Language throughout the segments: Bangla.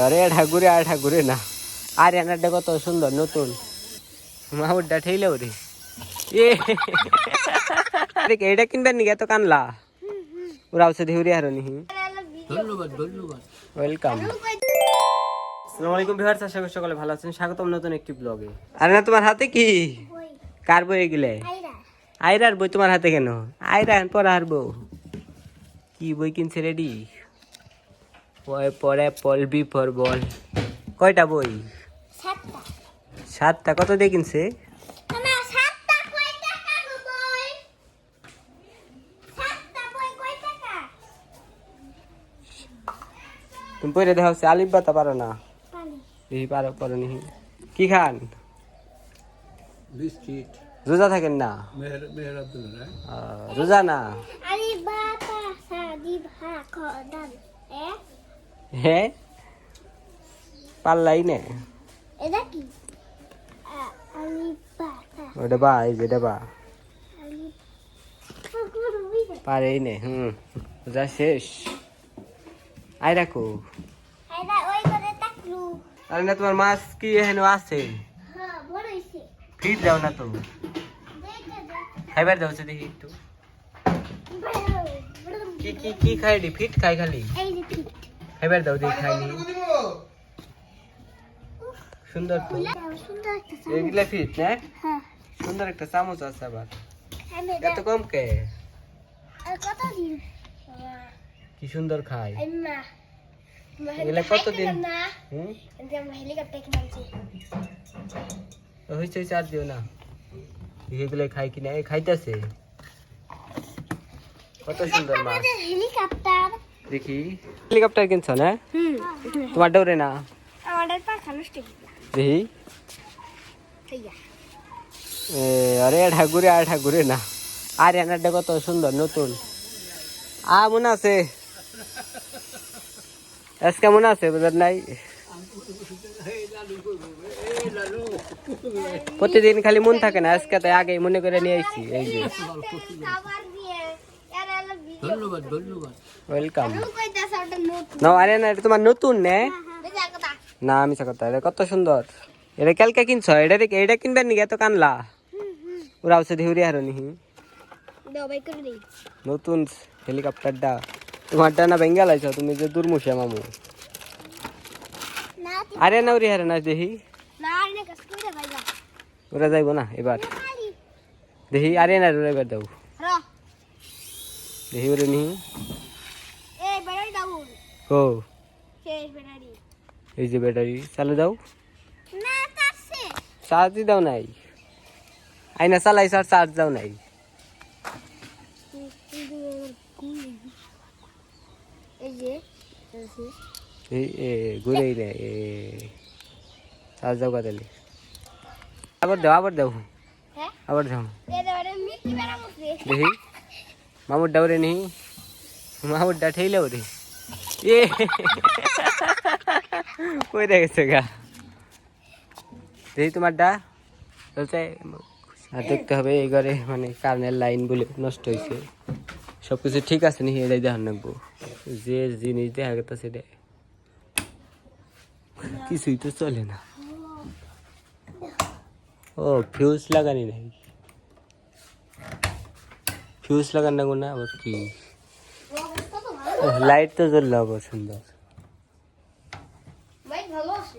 আরে ঠাকুরে আর ঠাকুরে না, আর এনারটা কত সুন্দর নতুন মাহুরটা ঠেইলে ওরে এটা কিনবেন নাকি এত কানলা ওরা হচ্ছে ধীরে আর নিহি। ধন্যবাদ ধন্যবাদ। ওয়েলকাম। আসসালামু আলাইকুম ভিউয়ার্স, আশা করি সকলে ভালো আছেন। স্বাগতম নতুন একটি ব্লগে। আরে না তোমার হাতে কি কার বই এগুলো? আয়রার বই তোমার হাতে কেন? আয়রা পরে হারবো কি বই কিনছে রেডি? পরে পল বি ফর বল। কয়টা বই? 7টা। কত দিয়ে কিনছে? তুমি পরে দেখা হচ্ছে আলিফ বাতা পারো না? এই পারো পারো নি। কি খান? বিস্কিট। রোজা থাকেন না? মেহের আব্দুল্লাহ রোজা না? আলিফ বা তা সা দি ভা খ দাল এ হ্যাঁ পারলাই না? এটা কি? আলিফ বা তা ওটা বা, এই যেটা বা আলিফ কোন বুঝে পারেই নে। রোজা শেষ। আই রাখো। আইদা ওই করে তাকলু। আরে না তোমার মাছ কি এখানে আছে? হ্যাঁ বড় হইছে। ফিট দাও না তো, দেখে দে খাইবার দাও দেখি একটু। কি কি কি খাই রে? ফিট খাই খালি? এই যে ঠিক খাইবার দাও দেখি খাইনি। সুন্দর তো সুন্দর একটা এগুলা ফিট না? হ্যাঁ সুন্দর একটা চামচ আছে আবার। আমি এত কম কে? আর কত দিন কি সুন্দর খাই। আম্মা এগুলা কতদিন? না হুম যে আমরা হেলিকপ্টার কিনছি হয়েছে হয়েছে আর দিও না। এগুলো খাই কিনা এই খাইতেছে কত সুন্দর মাছ। আমাদের হেলিকপ্টার দেখি হেলিকপ্টার কিনছ না? তোমার ডোরে না? আমাদের পাখা নষ্ট দেখি হইয়া আরে ঠাকুরে আর ঠাকুরে না, আর এনারটা কত সুন্দর নতুন। মনে আছে আজকে মনে আছে বুঝার নাই। প্রতিদিন খালি মন থাকে না, আজকে তাই আগে মনে করে নিয়ে আইছি। এই যে খাবার দিয়ে এরা হলো ভিডিও ধন্যবাদ ধন্যবাদ। ওয়েলকাম। কইতাছে ওটা নতুন না আরে না, এটা তোমার নতুন নে দেখা কথা না? আমি কথা, এটা কত সুন্দর। এটা কালকে কিনছ? এটা কিনবেন নাকি এত কানলা ওরা হচ্ছে ধীরে আর নিহি। দাও বাই করে দেই নতুন হেলিকপ্টারটা তোমারটা না বেঙ্গাল আইছো তুমি যে দুর্মুষিয়া মামু। না আরে না ওরি হারে না দেখি না না কাজ করে ভাইবা ওরা যাইব না এবার। দেখি আরে না ওরা এবার দাও র দেখি ওরে নিহি। এই ব্যাটারি দাও ও শেষ ব্যাটারি এই যে ব্যাটারি চালু দাও। না কাছে চার্জই দাও নাই। আইনা চালাই আর চার্জ দাও নাই। এই যে এই ঘুরেই নে চার্জ দাও কাতালি। আবার দাও আবার দাও হ্যাঁ আবার দাও। এবারে মিকি বেরা মুছে দেখি মামুর ডাউরে নিহি। মামুর ডা ঠেইলে ওরে কই গেছে গা। দেখি তোমার ডা চলছে। আর দেখতে হবে এই ঘরে মানে কারেন্টের লাইন বলে নষ্ট হয়েছে, সবকিছু ঠিক আছে নি এটাই দেখান রাখবো। যে জিনিস দেখা গেছে সেটা কিছুই তো চলে না। ও ফিউজ লাগানি নাই, ফিউজ লাগান না না আবার কি লাইট তো জ্বললো আবার সুন্দর। ভাই ভালো আছে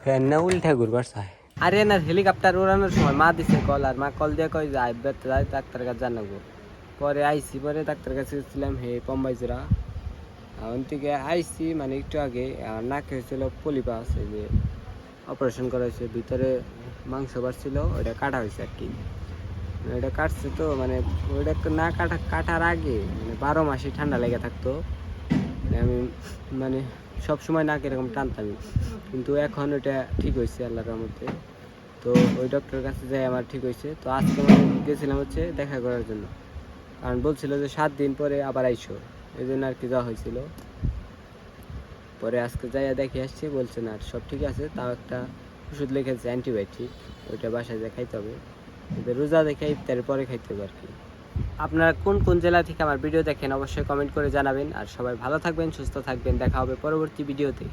ফ্যান না উল্টা ঘুরবার চায়। আরে না হেলিকপ্টার উড়ানোর সময় মা দিছে কল, আর মা কল দিয়ে কই যায় যাই ডাক্তার কাছে জানাবো। পরে আইসি, পরে ডাক্তার কাছে গেছিলাম পম্বাইজোরা। ওখান থেকে আইসি মানে একটু আগে নাকে হয়েছিল পলিপাস, এই যে অপারেশন করা হয়েছে, ভিতরে মাংস বাড়ছিল ওইটা কাটা হয়েছে আর কি। ওইটা কাটছে তো মানে ওইটা না কাটার আগে মানে 12 মাসই ঠান্ডা লেগে থাকতো। আমি মানে সব সময় নাক এরকম টানতাম, কিন্তু এখন ওইটা ঠিক হয়েছে আল্লাহর মধ্যে। তো ওই ডক্টরের কাছে যাই আমার ঠিক হয়েছে। তো আজকে আমি গেছিলাম হচ্ছে দেখা করার জন্য, কারণ বলছিল যে 7 দিন পরে আবার আইসো, এই জন্য আর কি যাওয়া হয়েছিল। পরে আজকে যাইয়া দেখে আসছি, বলছে না সব ঠিক আছে, তাও একটা ওষুধ লিখেছে অ্যান্টিবায়োটিক, ওইটা বাসায় যা খাইতে হবে। রোজা দেখে ইফতারের পরে খাইতে হবে আর কি। আপনারা কোন কোন জেলা থেকে আমার ভিডিও দেখেন অবশ্যই কমেন্ট করে জানাবেন। আর সবাই ভালো থাকবেন, সুস্থ থাকবেন, দেখা হবে পরবর্তী ভিডিওতে।